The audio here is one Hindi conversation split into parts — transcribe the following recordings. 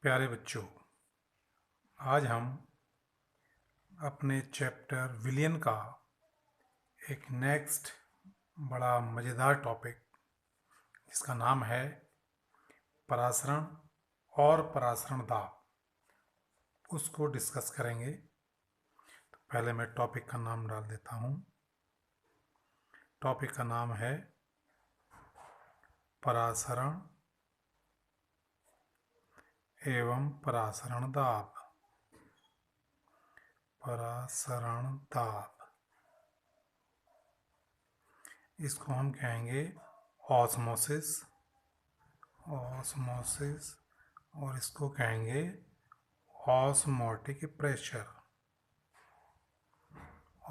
प्यारे बच्चों, आज हम अपने चैप्टर विलियन का एक नेक्स्ट बड़ा मज़ेदार टॉपिक जिसका नाम है परासरण और परासरण दाब उसको डिस्कस करेंगे। तो पहले मैं टॉपिक का नाम डाल देता हूँ। टॉपिक का नाम है परासरण एवं परासरण दाब। परासरण दाब इसको हम कहेंगे ऑस्मोसिस। ऑस्मोसिस और इसको कहेंगे ऑस्मोटिक प्रेशर।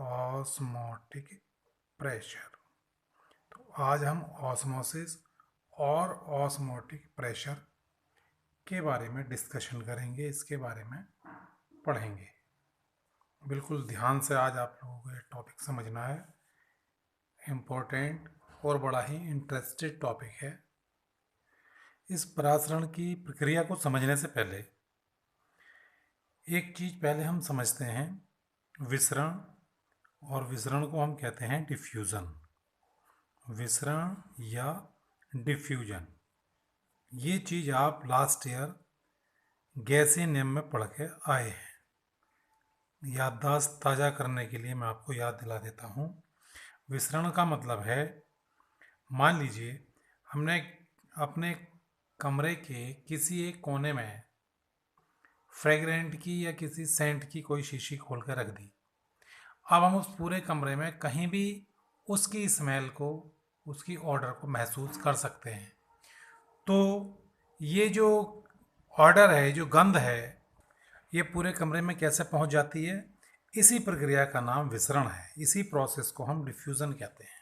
Osmotic pressure. तो आज हम ऑस्मोसिस और ऑस्मोटिक प्रेशर के बारे में डिस्कशन करेंगे, इसके बारे में पढ़ेंगे। बिल्कुल ध्यान से आज आप लोगों को ये टॉपिक समझना है। इम्पोर्टेंट और बड़ा ही इंटरेस्टेड टॉपिक है। इस परासरण की प्रक्रिया को समझने से पहले एक चीज़ पहले हम समझते हैं, विसरण। और विसरण को हम कहते हैं डिफ्यूज़न। विसरण या डिफ्यूजन, ये चीज़ आप लास्ट ईयर गैसीय नियम में पढ़ के आए हैं। याददाश्त ताज़ा करने के लिए मैं आपको याद दिला देता हूँ। विसरण का मतलब है, मान लीजिए हमने अपने कमरे के किसी एक कोने में फ्रेगरेंट की या किसी सेंट की कोई शीशी खोल कर रख दी। अब हम उस पूरे कमरे में कहीं भी उसकी स्मेल को, उसकी ऑर्डर को महसूस कर सकते हैं। तो ये जो ऑर्डर है, जो गंध है, ये पूरे कमरे में कैसे पहुंच जाती है? इसी प्रक्रिया का नाम विसरण है। इसी प्रोसेस को हम डिफ्यूज़न कहते हैं।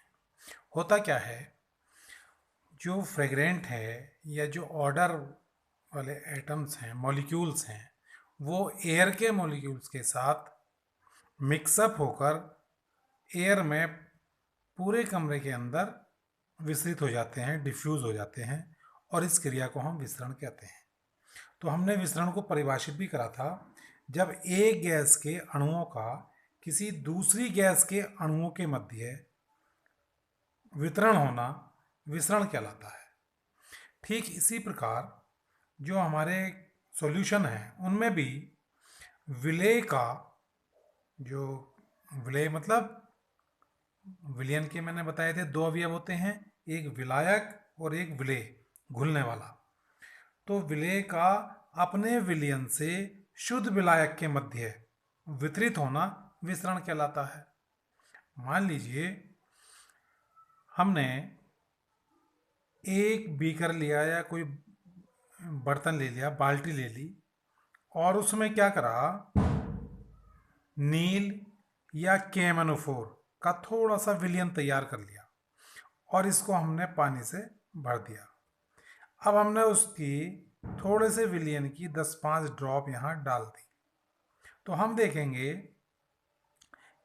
होता क्या है, जो फ्रेगरेंट है या जो ऑर्डर वाले एटम्स हैं, मॉलिक्यूल्स हैं, वो एयर के मॉलिक्यूल्स के साथ मिक्सअप होकर एयर में पूरे कमरे के अंदर विसरित हो जाते हैं, डिफ्यूज़ हो जाते हैं, और इस क्रिया को हम विसरण कहते हैं। तो हमने विसरण को परिभाषित भी करा था, जब एक गैस के अणुओं का किसी दूसरी गैस के अणुओं के मध्य वितरण होना विसरण कहलाता है। ठीक इसी प्रकार जो हमारे सॉल्यूशन हैं, उनमें भी विलेय का, जो विलेय मतलब विलयन के मैंने बताए थे दो अवयव होते हैं, एक विलायक और एक विलेय, घुलने वाला। तो विलेय का अपने विलयन से शुद्ध विलायक के मध्य वितरित होना विसरण कहलाता है। मान लीजिए हमने एक बीकर लिया या कोई बर्तन ले लिया, बाल्टी ले ली, और उसमें क्या करा, नील या KMnO4 का थोड़ा सा विलयन तैयार कर लिया और इसको हमने पानी से भर दिया। अब हमने उसकी थोड़े से विलयन की 10-5 ड्रॉप यहाँ डाल दी। तो हम देखेंगे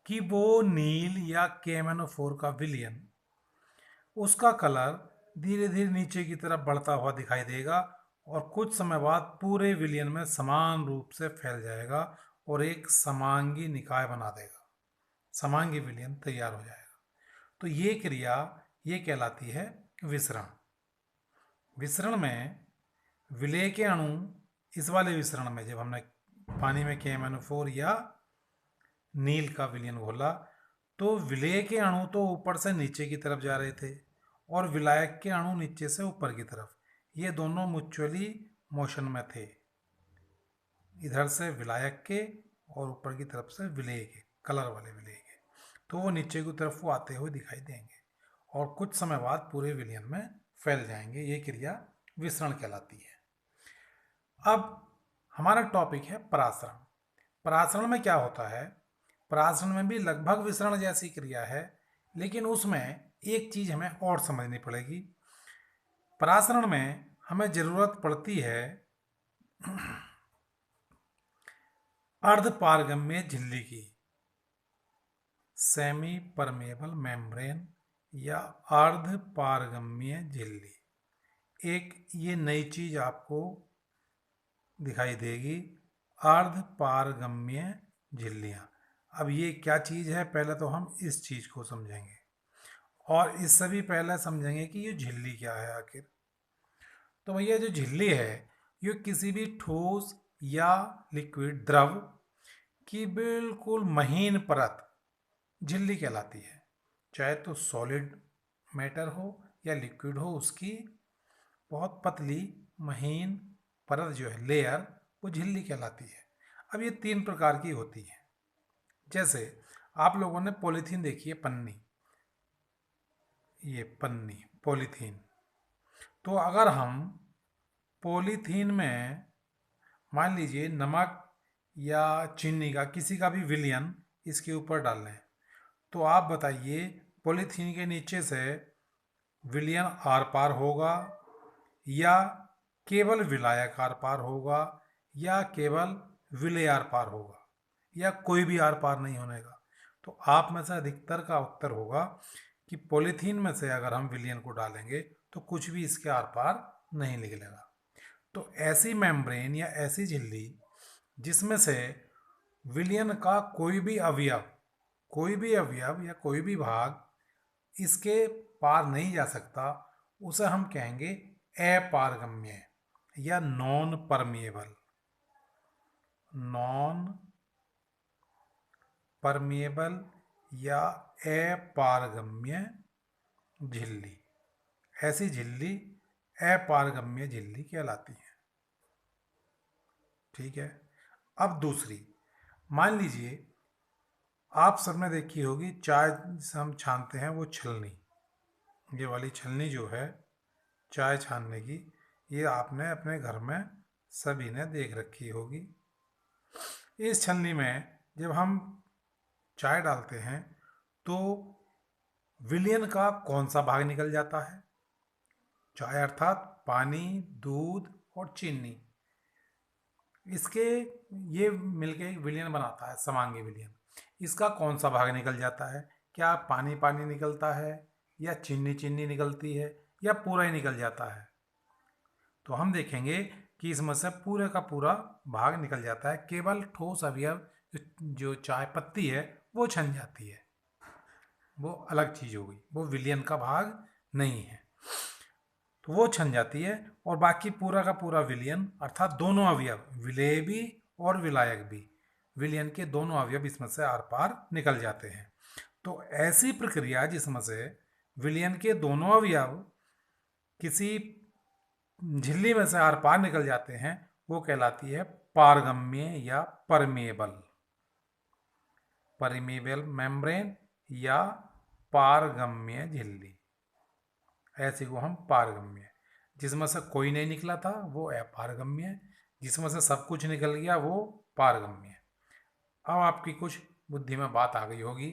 कि वो नील या KMnO4 का विलयन, उसका कलर धीरे धीरे नीचे की तरफ बढ़ता हुआ दिखाई देगा और कुछ समय बाद पूरे विलयन में समान रूप से फैल जाएगा और एक समांगी निकाय बना देगा। समांगी विलयन तैयार हो जाएगा। तो ये क्रिया ये कहलाती है विसरण। विसरण में विलेय के अणु, इस वाले विसरण में जब हमने पानी में KMnO4 या नील का विलयन घोला, तो विलेय के अणु तो ऊपर से नीचे की तरफ जा रहे थे और विलायक के अणु नीचे से ऊपर की तरफ। ये दोनों म्यूचुअली मोशन में थे, इधर से विलायक के और ऊपर की तरफ से विलेय के, कलर वाले विलेय के। तो वो नीचे की तरफ वो आते हुए दिखाई देंगे और कुछ समय बाद पूरे विलयन में फैल जाएंगे। ये क्रिया विसरण कहलाती है। अब हमारा टॉपिक है परासरण। परासरण में क्या होता है? परासरण में भी लगभग विसरण जैसी क्रिया है, लेकिन उसमें एक चीज हमें और समझनी पड़ेगी। परासरण में हमें जरूरत पड़ती है अर्धपारगम्य झिल्ली की, सेमी परमेबल मेम्ब्रेन या अर्धपारगम्य झिल्ली। एक ये नई चीज आपको दिखाई देगी अर्ध पारगम्य झिल्लियाँ। अब ये क्या चीज़ है, पहले तो हम इस चीज़ को समझेंगे और इससे भी पहले समझेंगे कि ये झिल्ली क्या है आखिर। तो भैया जो झिल्ली है ये किसी भी ठोस या लिक्विड द्रव की बिल्कुल महीन परत झिल्ली कहलाती है। चाहे तो सॉलिड मैटर हो या लिक्विड हो, उसकी बहुत पतली महीन परत जो है, लेयर, वो झिल्ली कहलाती है। अब ये 3 प्रकार की होती है। जैसे आप लोगों ने पॉलीथीन देखी है, पन्नी, ये पन्नी पॉलीथीन। तो अगर हम पॉलीथीन में मान लीजिए नमक या चीनी का किसी का भी विलयन इसके ऊपर डाल लें, तो आप बताइए पॉलीथीन के नीचे से विलयन आर पार होगा या केवल विलायक आर पार होगा या केवल विलय आर पार होगा या कोई भी आर पार नहीं होने का। तो आप में से अधिकतर का उत्तर होगा कि पॉलीथीन में से अगर हम विलयन को डालेंगे तो कुछ भी इसके आर पार नहीं निकलेगा। तो ऐसी मेम्ब्रेन या ऐसी झिल्ली जिसमें से विलयन का कोई भी अवयव या कोई भी भाग इसके पार नहीं जा सकता, उसे हम कहेंगे अपारगम्य या नॉन परमिएबल। नॉन परमिएबल या अपारगम्य झिल्ली, ऐसी झिल्ली अपारगम्य झिल्ली कहलाती है। ठीक है। अब दूसरी, मान लीजिए आप सबने देखी होगी चाय जिसे हम छानते हैं वो छलनी, ये वाली छलनी जो है चाय छानने की, ये आपने अपने घर में सभी ने देख रखी होगी। इस छलनी में जब हम चाय डालते हैं तो विलयन का कौन सा भाग निकल जाता है? चाय अर्थात पानी, दूध और चीनी, इसके ये मिलके एक विलयन बनाता है, समांगी विलयन। इसका कौन सा भाग निकल जाता है? क्या पानी पानी निकलता है या चीनी चीनी निकलती है या पूरा ही निकल जाता है? तो हम देखेंगे कि इसमें से पूरे का पूरा भाग निकल जाता है, केवल ठोस अवयव जो चाय पत्ती है वो छन जाती है, वो अलग चीज़ हो गई, वो विलयन का भाग नहीं है, तो वो छन जाती है। और बाकी पूरा का पूरा विलयन अर्थात दोनों अवयव, विलेय भी और विलायक भी, विलयन के दोनों अवयव इसमें से आर पार निकल जाते हैं। तो ऐसी प्रक्रिया जिसमें से विलयन के दोनों अवयव किसी झिल्ली में से आर पार निकल जाते हैं वो कहलाती है पारगम्य या परमेबल, परमेबल मेम्ब्रेन या पारगम्य झिल्ली। ऐसी को हम पारगम्य, जिसमें से कोई नहीं निकला था वो अपारगम्य, जिसमें से सब कुछ निकल गया वो पारगम्य। अब आपकी कुछ बुद्धि में बात आ गई होगी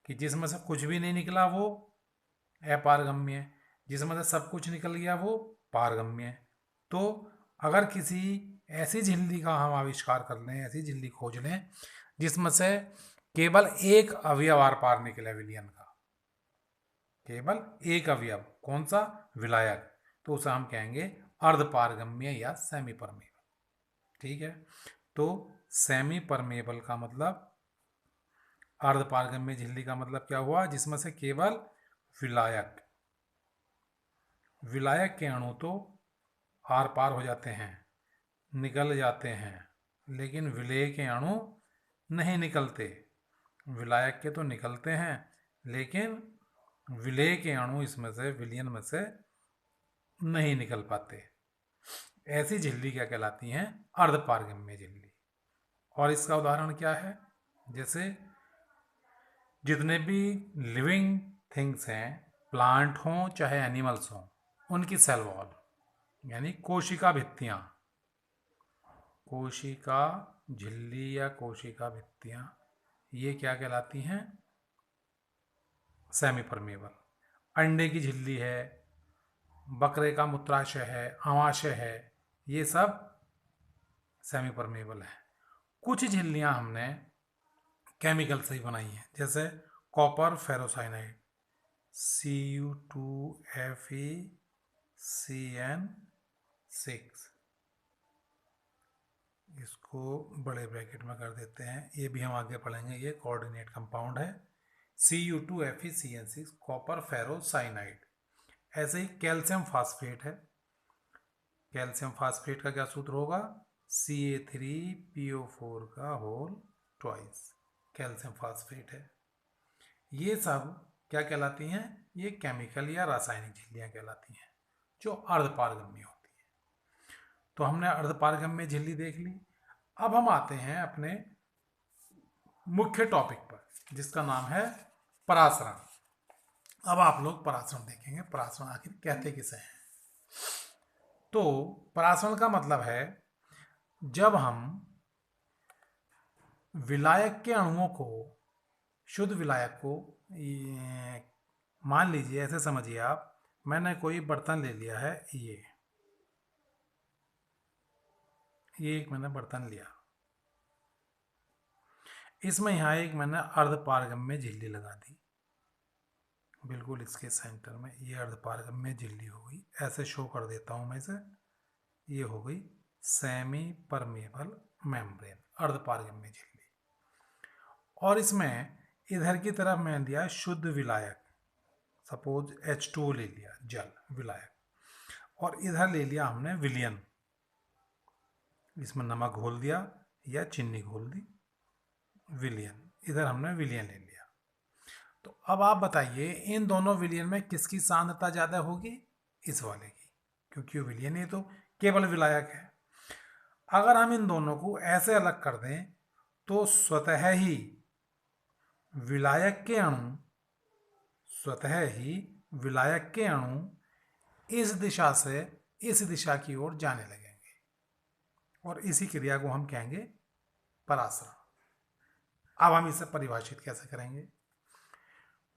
कि जिसमें से कुछ भी नहीं निकला वो अपारगम्य, जिसमें से सब कुछ निकल गया वो पारगम्य। तो अगर किसी ऐसी झिल्ली का हम आविष्कार कर लें, ऐसी झिल्ली खोज लें जिसमें से केवल एक अवयव आर पार निकले विलयन का, केवल एक अवयव, कौन सा? विलायक, तो उसे हम कहेंगे अर्धपारगम्य या सेमी परमेबल। ठीक है। तो सेमी परमेबल का मतलब, अर्धपारगम्य झिल्ली का मतलब क्या हुआ? जिसमें से केवल विलायक, विलायक के अणु तो आर पार हो जाते हैं, निकल जाते हैं, लेकिन विलेय के अणु नहीं निकलते। विलायक के तो निकलते हैं लेकिन विलेय के अणु इसमें से, विलयन में से नहीं निकल पाते। ऐसी झिल्ली क्या कहलाती हैं? अर्धपारगम्य झिल्ली। और इसका उदाहरण क्या है? जैसे जितने भी लिविंग थिंग्स हैं, प्लांट हों चाहे एनिमल्स हों, उनकी सेल वॉल यानी कोशिका भित्तियाँ, कोशिका झिल्ली या कोशिका भित्तियाँ, ये क्या कहलाती हैं? Semi permeable. अंडे की झिल्ली है, बकरे का मूत्राशय है, आमाशय है, ये सब सेमी परमेबल है। कुछ झिल्लियाँ हमने केमिकल से ही बनाई हैं, जैसे कॉपर फेरोसाइनाइड Cu2FeCN6, इसको बड़े ब्रैकेट में कर देते हैं, ये भी हम आगे पढ़ेंगे। ये कोऑर्डिनेट कंपाउंड है Cu2FeCN6 कॉपर फेरोसाइनाइड। ऐसे ही कैल्शियम फास्फेट है। कैल्शियम फास्फेट का क्या सूत्र होगा? Ca3PO4 का होल ट्वाइस। कैल्शियम फास्फेट है। ये सब क्या कहलाती हैं? ये केमिकल या रासायनिक झिल्लियां कहलाती हैं जो अर्धपारगम्य होती है। तो हमने अर्धपारगम्य झिल्ली देख ली। अब हम आते हैं अपने मुख्य टॉपिक पर जिसका नाम है परासरण। अब आप लोग परासरण देखेंगे, परासरण आखिर कहते किसे हैं। तो परासरण का मतलब है जब हम विलायक के अणुओं को, शुद्ध विलायक को, मान लीजिए ऐसे समझिए आप, मैंने कोई बर्तन ले लिया है, ये एक मैंने बर्तन लिया, इसमें यहाँ एक मैंने अर्धपारगम्य झिल्ली लगा दी, बिल्कुल इसके सेंटर में। ये अर्धपारगम्य झिल्ली हो गई। ऐसे शो कर देता हूँ मैं इसे। ये हो गई सेमी परमेबल मेम्ब्रेन, अर्धपारगम्य झिल्ली। और इसमें इधर की तरफ मैंने दिया शुद्ध विलायक, सपोज H2O ले लिया, जल विलायक, और इधर ले लिया हमने विलयन, इसमें नमक घोल दिया या चीनी घोल दी, विलयन, इधर हमने विलयन ले लिया। तो अब आप बताइए इन दोनों विलयन में किसकी सांद्रता ज़्यादा होगी? इस वाले की, क्योंकि विलयन ये तो केवल विलायक है। अगर हम इन दोनों को ऐसे अलग कर दें तो स्वतः ही विलायक के अणु इस दिशा से इस दिशा की ओर जाने लगेंगे और इसी क्रिया को हम कहेंगे परासरण। अब हम इसे परिभाषित कैसे करेंगे?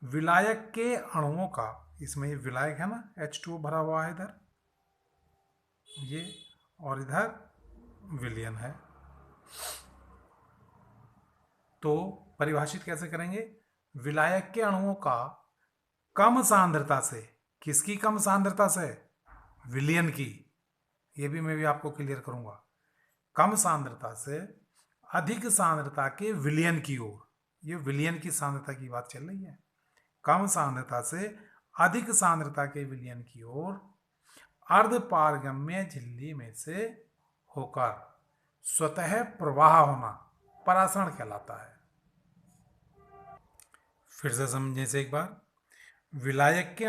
विलायक के अणुओं का, इसमें ये विलायक है ना, H2O भरा हुआ है इधर ये, और इधर विलयन है। तो परिभाषित कैसे करेंगे? विलायक के अणुओं का कम सांद्रता से, किसकी कम सांद्रता से? विलयन की। ये भी मैं भी आपको क्लियर करूंगा। कम सांद्रता से अधिक सांद्रता के विलयन की ओर, ये विलयन की सांद्रता की बात चल रही है। कम सांद्रता से अधिक सांद्रता के विलयन की ओर अर्धपारगम्य झिल्ली में से होकर स्वतः प्रवाह होना परासरण कहलाता है। फिर से समझने से एक बार, विलायक के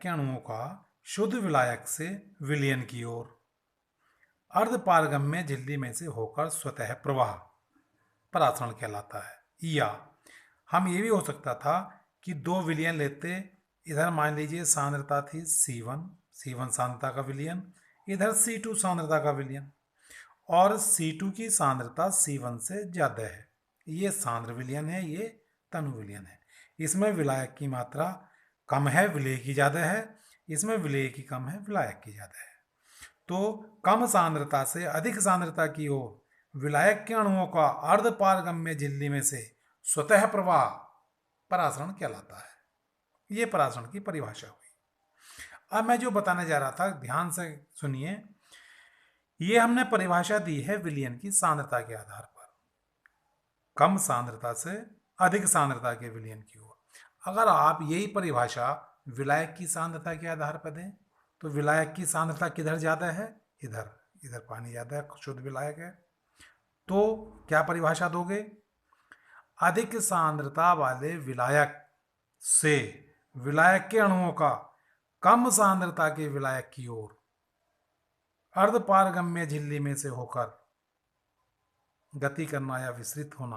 अणुओं का शुद्ध विलायक से विलयन की ओर अर्धपारगम्य झिल्ली में से होकर स्वतः प्रवाह परासरण कहलाता है। या हम ये भी हो सकता था कि दो विलयन लेते, इधर मान लीजिए सांद्रता थी C1 सांद्रता का विलयन, इधर C2 सांद्रता का विलयन, और C2 की सांद्रता C1 से ज़्यादा है। ये सांद्र विलयन है, ये तनु विलयन है। इसमें विलायक की मात्रा कम है, विलेय की ज़्यादा है। इसमें विलेय की कम है, विलायक की ज़्यादा है। तो कम सांद्रता से अधिक सांद्रता की ओर विलायक के अणुओं का अर्धपारगम्य झिल्ली में से स्वतः प्रवाह परासरण कहलाता है। ये परासरण की परिभाषा हुई। अब मैं जो बताने जा रहा था, ध्यान से सुनिए। ये हमने परिभाषा दी है विलयन की सांद्रता के आधार पर, कम सांद्रता से अधिक सांद्रता के विलयन की ओर। अगर आप यही परिभाषा विलायक की सांद्रता के आधार पर दें तो विलायक की सांद्रता किधर ज़्यादा है? इधर पानी ज़्यादा है, शुद्ध विलायक है। तो क्या परिभाषा दोगे? अधिक सांद्रता वाले विलायक से विलायक के अणुओं का कम सांद्रता के विलायक की ओर अर्धपारगम्य झिल्ली में से होकर गति करना या विसरित होना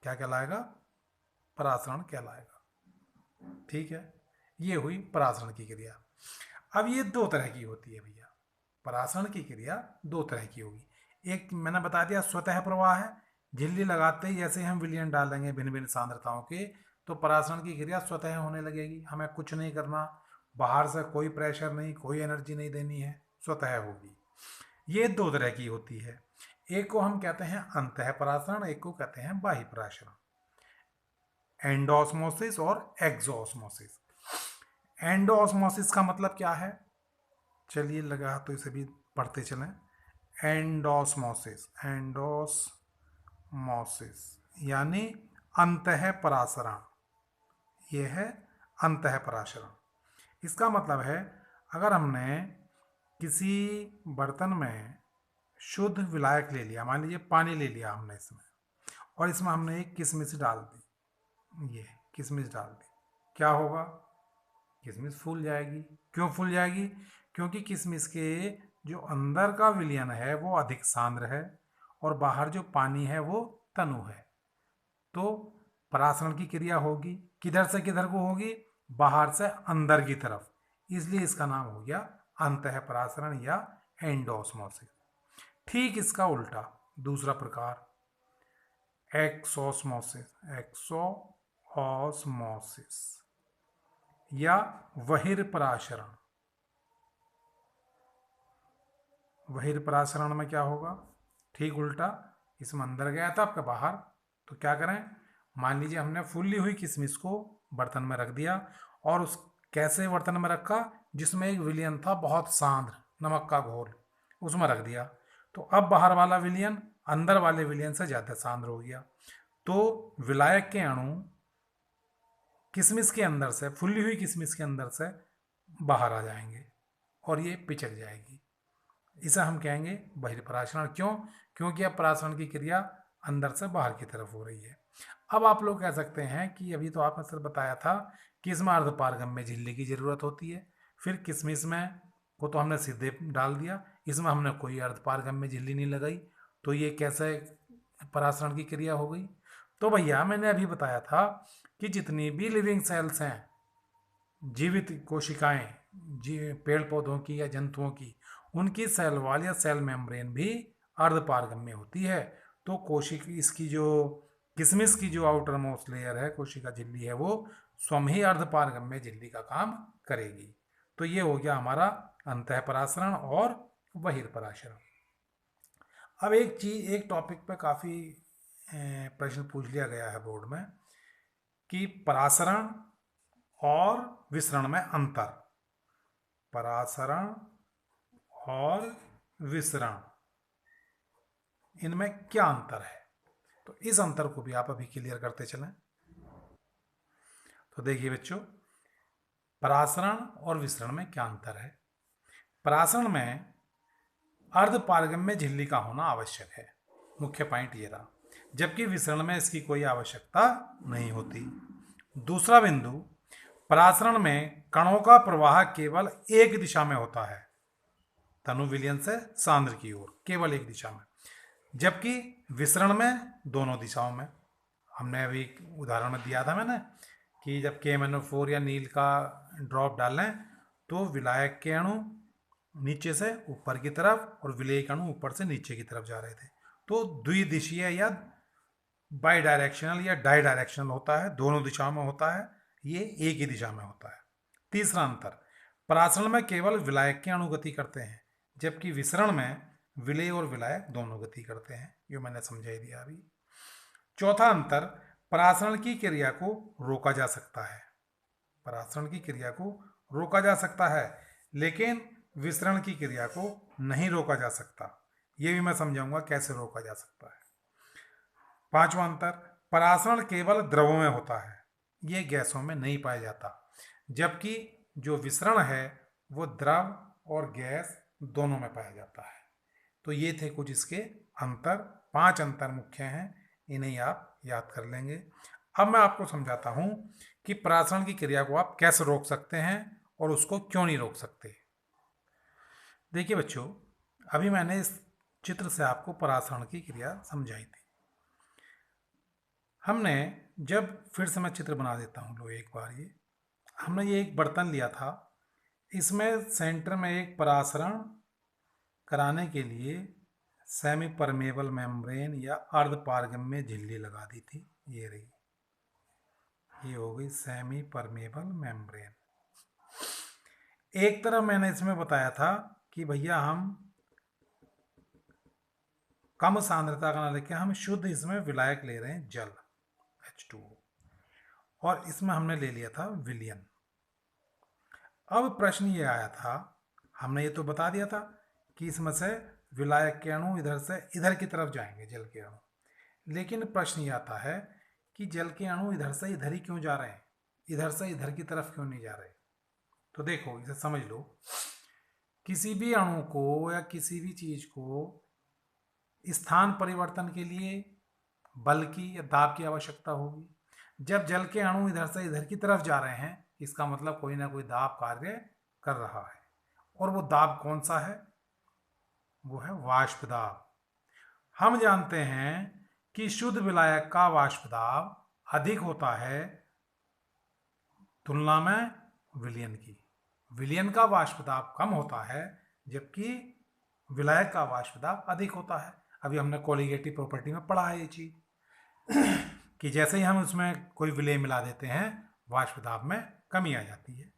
क्या कहलाएगा? परासरण कहलाएगा। ठीक है, ये हुई परासरण की क्रिया। अब ये दो तरह की होती है भैया, परासरण की क्रिया दो तरह की होगी। एक मैंने बता दिया स्वतः प्रवाह है, झिल्ली लगाते ही जैसे हम विलयन डालेंगे भिन्न भिन्न सांद्रताओं के, तो परासरण की क्रिया स्वतः होने लगेगी। हमें कुछ नहीं करना, बाहर से कोई प्रेशर नहीं, कोई एनर्जी नहीं देनी है, स्वतः होगी। ये दो तरह की होती है। एक को हम कहते हैं अंतः परासरण, एक को कहते हैं बाह्य परासरण, एंडोऑस्मोसिस और एक्सोऑस्मोसिस। एंडोऑस्मोसिस का मतलब क्या है? चलिए लगा तो इसे भी पढ़ते चलें। एंडोस्मोसिस, एंडोस्मोसिस यानी अंतः परासरण, यह है अंतः परासरण। इसका मतलब है अगर हमने किसी बर्तन में शुद्ध विलायक ले लिया, मान लीजिए पानी ले लिया हमने इसमें, और इसमें हमने एक किशमिश डाल दी, ये किशमिश डाल दी, क्या होगा? किशमिश फूल जाएगी। क्यों फूल जाएगी? क्योंकि किशमिश के जो अंदर का विलयन है वो अधिक सांद्र है और बाहर जो पानी है वो तनु है। तो परासरण की क्रिया होगी, किधर से किधर को होगी? बाहर से अंदर की तरफ, इसलिए इसका नाम हो गया अंतः परासरण या एंडोस्मोसिस। ठीक इसका उल्टा दूसरा प्रकार एक्सोस्मोसिस, एक्सोस्मोसिस या बहिर्परासरण। बहिर्परासरण में क्या होगा? ठीक उल्टा, इसमें अंदर गया था आपका बाहर। तो क्या करें? मान लीजिए हमने फूली हुई किशमिश को बर्तन में रख दिया, और उस कैसे बर्तन में रखा? जिसमें एक विलयन था बहुत सांद्र, नमक का घोल, उसमें रख दिया। तो अब बाहर वाला विलयन अंदर वाले विलयन से ज़्यादा सांद्र हो गया, तो विलायक के अणु किशमिश के अंदर से, फूली हुई किशमिश के अंदर से बाहर आ जाएंगे और ये पिचक जाएगी। इसे हम कहेंगे बहिर्परासरण। क्यों? क्योंकि अब परासरण की क्रिया अंदर से बाहर की तरफ हो रही है। अब आप लोग कह सकते हैं कि अभी तो आपने सर बताया था कि इसमें अर्धपारगम्य झिल्ली की जरूरत होती है, फिर किशमिश में को तो हमने सीधे डाल दिया, इसमें हमने कोई अर्धपारगम्य झिल्ली नहीं लगाई, तो ये कैसे परासरण की क्रिया हो गई? तो भैया मैंने अभी बताया था कि जितनी भी लिविंग सेल्स हैं, जीवित कोशिकाएं, पेड़ पौधों की या जंतुओं की, उनकी सेल वॉल या सेल मेम्ब्रेन भी अर्धपारगम्य होती है। तो कोशिका, इसकी जो किशमिश की जो आउटर मोस्ट लेयर है, कोशिका झिल्ली है, वो स्वयं ही अर्धपारगम्य झिल्ली का काम करेगी। तो ये हो गया हमारा अंतःपरासरण और बहिर्परासरण। अब एक चीज, एक टॉपिक पे काफी प्रश्न पूछ लिया गया है बोर्ड में कि परासरण और विसरण में अंतर। परासरण और विसरण, इनमें क्या अंतर है? तो इस अंतर को भी आप अभी क्लियर करते चलें। तो देखिए बच्चों, परासरण और विसरण में क्या अंतर है? परासरण में अर्धपारगम्य झिल्ली का होना आवश्यक है, मुख्य पॉइंट ये रहा, जबकि विसरण में इसकी कोई आवश्यकता नहीं होती। दूसरा बिंदु, परासरण में कणों का प्रवाह केवल एक दिशा में होता है, तनु विलयन से सांद्र की ओर, केवल एक दिशा में, जबकि विसरण में दोनों दिशाओं में। हमने अभी उदाहरण में दिया था मैंने कि जब KMnO4 या नील का ड्रॉप डालें तो विलायक के अणु नीचे से ऊपर की तरफ और विलेय के अणु ऊपर से नीचे की तरफ जा रहे थे। तो द्विदिशीय या बाई डायरेक्शनल या डाई डायरेक्शनल होता है, दोनों दिशाओं में होता है, ये एक ही दिशा में होता है। तीसरा अंतर, परासरण में केवल विलायक के अणु गति करते हैं, जबकि विसरण में विलेय और विलायक दोनों गति करते हैं, ये मैंने समझा ही दिया अभी। चौथा अंतर, परासरण की क्रिया को रोका जा सकता है। परासरण की क्रिया को रोका जा सकता है, लेकिन विसरण की क्रिया को नहीं रोका जा सकता। ये भी मैं समझाऊंगा कैसे रोका जा सकता है। पांचवा अंतर, परासरण केवल द्रवों में होता है, ये गैसों में नहीं पाया जाता, जबकि जो विसरण है वो द्रव और गैस दोनों में पाया जाता है। तो ये थे कुछ इसके अंतर, 5 अंतर मुख्य हैं, इन्हें आप याद कर लेंगे। अब मैं आपको समझाता हूं कि परासरण की क्रिया को आप कैसे रोक सकते हैं और उसको क्यों नहीं रोक सकते। देखिए बच्चों, अभी मैंने इस चित्र से आपको परासरण की क्रिया समझाई थी। हमने जब, फिर से मैं चित्र बना देता हूँ लो एक बार, ये हमने ये एक बर्तन लिया था, इसमें सेंटर में एक परासरण कराने के लिए सेमी परमेबल मेम्ब्रेन या अर्धपारगम्य झिल्ली लगा दी थी, ये रही, ये हो गई सेमी परमेबल मेम्ब्रेन। एक तरफ मैंने इसमें बताया था कि भैया हम कम सांद्रता का ना लेके हम शुद्ध इसमें विलायक ले रहे हैं, जल H2O, और इसमें हमने ले लिया था विलयन। अब प्रश्न ये आया था, हमने ये तो बता दिया था कि इसमें से विलायक के अणु इधर से इधर की तरफ जाएंगे, जल के अणु। लेकिन प्रश्न ये आता है कि जल के अणु इधर से इधर ही क्यों जा रहे हैं, इधर से इधर की तरफ क्यों नहीं जा रहे। तो देखो इसे समझ लो, किसी भी अणु को या किसी भी चीज को स्थान परिवर्तन के लिए बल की या दाब की आवश्यकता होगी। जब जल के अणु इधर से इधर की तरफ जा रहे हैं, इसका मतलब कोई ना कोई दाब कार्य कर रहा है। और वो दाब कौन सा है, वो है वाष्प दाब। हम जानते हैं कि शुद्ध विलायक का वाष्प दाब अधिक होता है तुलना में विलयन की। विलयन का वाष्प दाब कम होता है, जबकि विलायक का वाष्प दाब अधिक होता है। अभी हमने कोलिगेटिव प्रॉपर्टी में पढ़ा है ये चीज कि जैसे ही हम उसमें कोई विलेय मिला देते हैं, वाष्प दाब में कमी आ जाती है।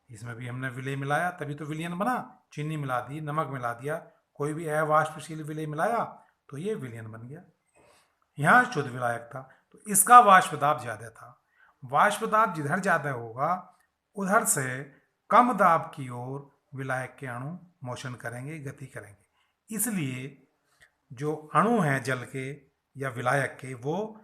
इसमें भी हमने विलेय मिलाया तभी तो विलयन बना। चीनी मिला दी, नमक मिला दिया, कोई भी अवाष्पशील विलेय मिलाया तो ये विलयन बन गया। यहाँ शुद्ध विलायक था तो इसका वाष्प दाब ज्यादा था। वाष्प दाब जिधर ज्यादा होगा उधर से कम दाब की ओर विलायक के अणु मोशन करेंगे, गति करेंगे। इसलिए जो अणु हैं जल के या विलायक के, वो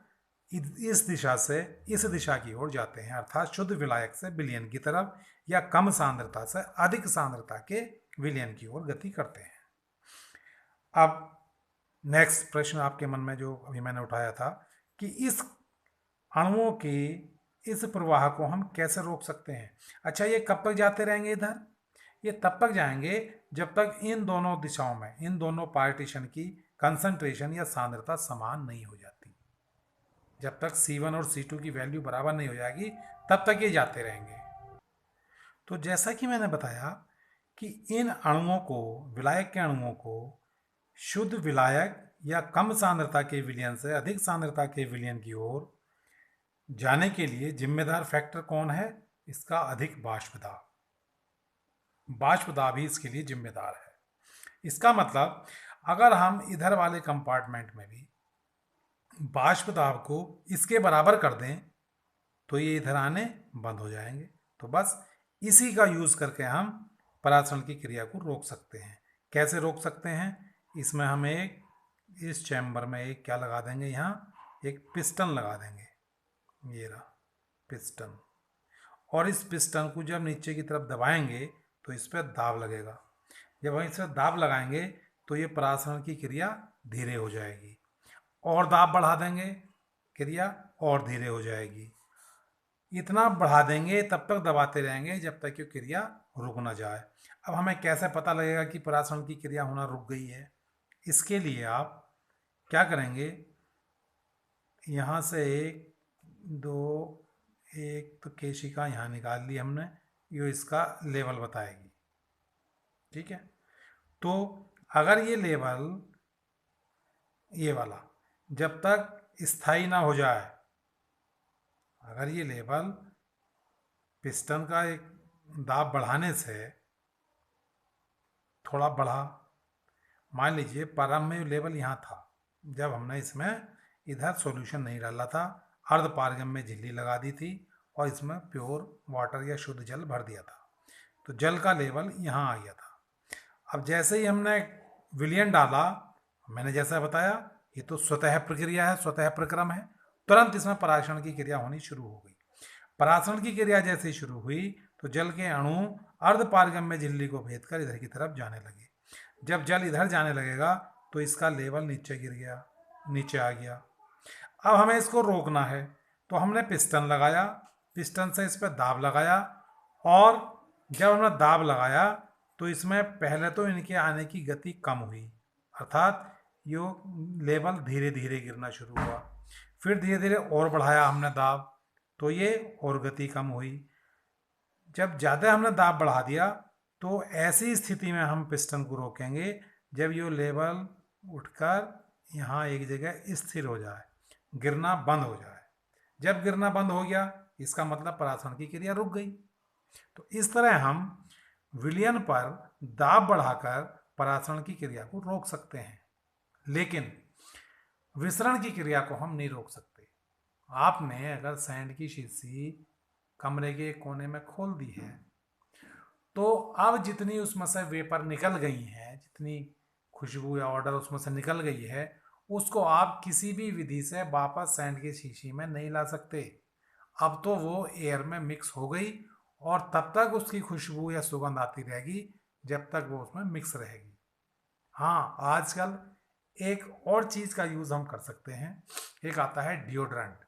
इस दिशा से इस दिशा की ओर जाते हैं, अर्थात शुद्ध विलायक से विलयन की तरफ या कम सांद्रता से अधिक सांद्रता के विलयन की ओर गति करते हैं। अब नेक्स्ट प्रश्न आपके मन में जो अभी मैंने उठाया था कि इस अणुओं के इस प्रवाह को हम कैसे रोक सकते हैं। अच्छा, ये कब तक जाते रहेंगे इधर, ये तब तक जाएंगे जब तक इन दोनों दिशाओं में, इन दोनों पार्टीशन की कंसंट्रेशन या सांद्रता समान नहीं हो जाती। जब तक C1 और C2 की वैल्यू बराबर नहीं हो जाएगी तब तक ये जाते रहेंगे। तो जैसा कि मैंने बताया कि इन अणुओं को, विलायक के अणुओं को शुद्ध विलायक या कम सांद्रता के विलयन से अधिक सांद्रता के विलयन की ओर जाने के लिए जिम्मेदार फैक्टर कौन है, इसका अधिक वाष्प दाब। वाष्प दाब ही इसके लिए जिम्मेदार है। इसका मतलब अगर हम इधर वाले कंपार्टमेंट में भी वाष्प दाब को इसके बराबर कर दें तो ये इधर आने बंद हो जाएंगे। तो बस इसी का यूज करके हम परासरण की क्रिया को रोक सकते हैं। कैसे रोक सकते हैं, इसमें हम एक इस चैम्बर में एक क्या लगा देंगे, यहाँ एक पिस्टन लगा देंगे, ये रहा पिस्टन। और इस पिस्टन को जब नीचे की तरफ दबाएंगे तो इस पर दाब लगेगा। जब हम इस पर दाब लगाएंगे तो ये परासरण की क्रिया धीरे हो जाएगी। और दाब बढ़ा देंगे, क्रिया और धीरे हो जाएगी। इतना बढ़ा देंगे, तब तक दबाते रहेंगे जब तक कि क्रिया रुक ना जाए। अब हमें कैसे पता लगेगा कि परासरण की क्रिया होना रुक गई है। इसके लिए आप क्या करेंगे, यहाँ से एक दो, एक तो केशिका यहाँ निकाल ली हमने, ये इसका लेवल बताएगी, ठीक है। तो अगर ये लेवल, ये वाला जब तक स्थायी ना हो जाए, अगर ये लेवल पिस्टन का एक दाब बढ़ाने से थोड़ा बढ़ा, मान लीजिए प्रारंभ में लेवल यहाँ था जब हमने इसमें इधर सॉल्यूशन नहीं डाला था, अर्ध पारगम्य झिल्ली लगा दी थी और इसमें प्योर वाटर या शुद्ध जल भर दिया था, तो जल का लेवल यहाँ आ गया था। अब जैसे ही हमने विलयन डाला, मैंने जैसा बताया ये तो स्वतः प्रक्रिया है, स्वतः प्रक्रम है, तुरंत इसमें परासरण की क्रिया होनी शुरू हो गई। परासरण की क्रिया जैसे ही शुरू हुई तो जल के अणु अर्ध पारगम्य झिल्ली को भेद कर इधर की तरफ जाने लगे। जब जल इधर जाने लगेगा तो इसका लेवल नीचे गिर गया, नीचे आ गया। अब हमें इसको रोकना है तो हमने पिस्टन लगाया, पिस्टन से इस पर दाब लगाया, और जब हमने दाब लगाया तो इसमें पहले तो इनके आने की गति कम हुई, अर्थात यो लेवल धीरे धीरे गिरना शुरू हुआ। फिर धीरे धीरे और बढ़ाया हमने दाब तो ये और गति कम हुई। जब ज़्यादा हमने दाब बढ़ा दिया तो ऐसी स्थिति में हम पिस्टन को रोकेंगे जब ये लेवल उठकर यहाँ एक जगह स्थिर हो जाए, गिरना बंद हो जाए। जब गिरना बंद हो गया इसका मतलब परासरण की क्रिया रुक गई। तो इस तरह हम विलयन पर दाब बढ़ाकर परासरण की क्रिया को रोक सकते हैं, लेकिन विसरण की क्रिया को हम नहीं रोक सकते। आपने अगर सैंड की शीशी कमरे के कोने में खोल दी है तो अब जितनी उसमें से वेपर निकल गई हैं, जितनी खुशबू या ऑर्डर उसमें से निकल गई है, उसको आप किसी भी विधि से वापस सैंड की शीशी में नहीं ला सकते। अब तो वो एयर में मिक्स हो गई और तब तक उसकी खुशबू या सुगंध आती रहेगी जब तक वो उसमें मिक्स रहेगी। हाँ, आजकल एक और चीज़ का यूज़ हम कर सकते हैं। एक आता है डिओड्रेंट।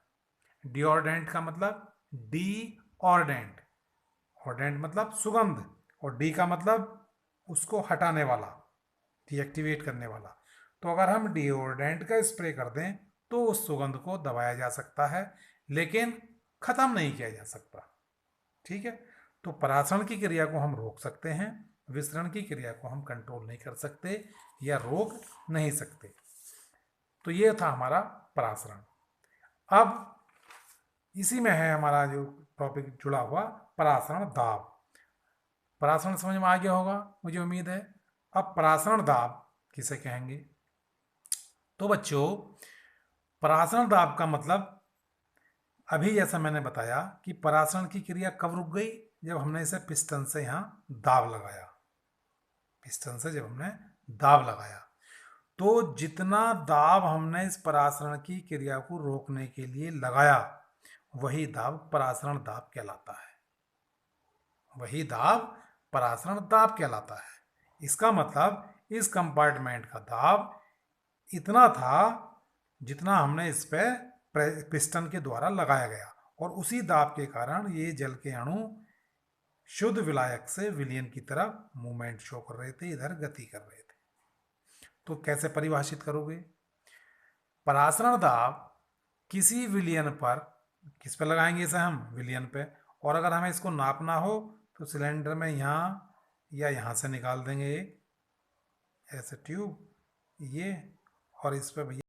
डिओड्रेंट का मतलब डी ऑर्डेंट। ऑर्डेंट मतलब सुगंध, और डी का मतलब उसको हटाने वाला, डीएक्टिवेट करने वाला। तो अगर हम डिओड्रेंट का स्प्रे कर दें तो उस सुगंध को दबाया जा सकता है, लेकिन ख़त्म नहीं किया जा सकता। ठीक है, तो परासरण की क्रिया को हम रोक सकते हैं, विसरण की क्रिया को हम कंट्रोल नहीं कर सकते या रोक नहीं सकते। तो ये था हमारा परासरण। अब इसी में है हमारा जो टॉपिक जुड़ा हुआ, परासरण दाब। परासरण समझ में आ गया होगा मुझे उम्मीद है। अब परासरण दाब किसे कहेंगे? तो बच्चों, परासरण दाब का मतलब अभी जैसा मैंने बताया कि परासरण की क्रिया कब रुक गई, जब हमने इसे पिस्टन से यहाँ दाब लगाया। पिस्टन से जब हमने दाब लगाया तो जितना दाब हमने इस परासरण की क्रिया को रोकने के लिए लगाया, वही दाब परासरण दाब कहलाता है। वही दाब परासरण दाब कहलाता है। इसका मतलब इस कंपार्टमेंट का दाब इतना था जितना हमने इस पे पिस्टन के द्वारा लगाया गया, और उसी दाब के कारण ये जल के अणु शुद्ध विलायक से विलयन की तरफ मूवमेंट शो कर रहे थे, इधर गति कर रहे थे। तो कैसे परिभाषित करोगे? परासरण दाब किसी विलयन पर, किस पे लगाएंगे इसे हम? विलयन पे। और अगर हमें इसको नापना हो तो सिलेंडर में यहाँ या यहाँ से निकाल देंगे एक ऐसे ट्यूब, ये, और इस पे भैया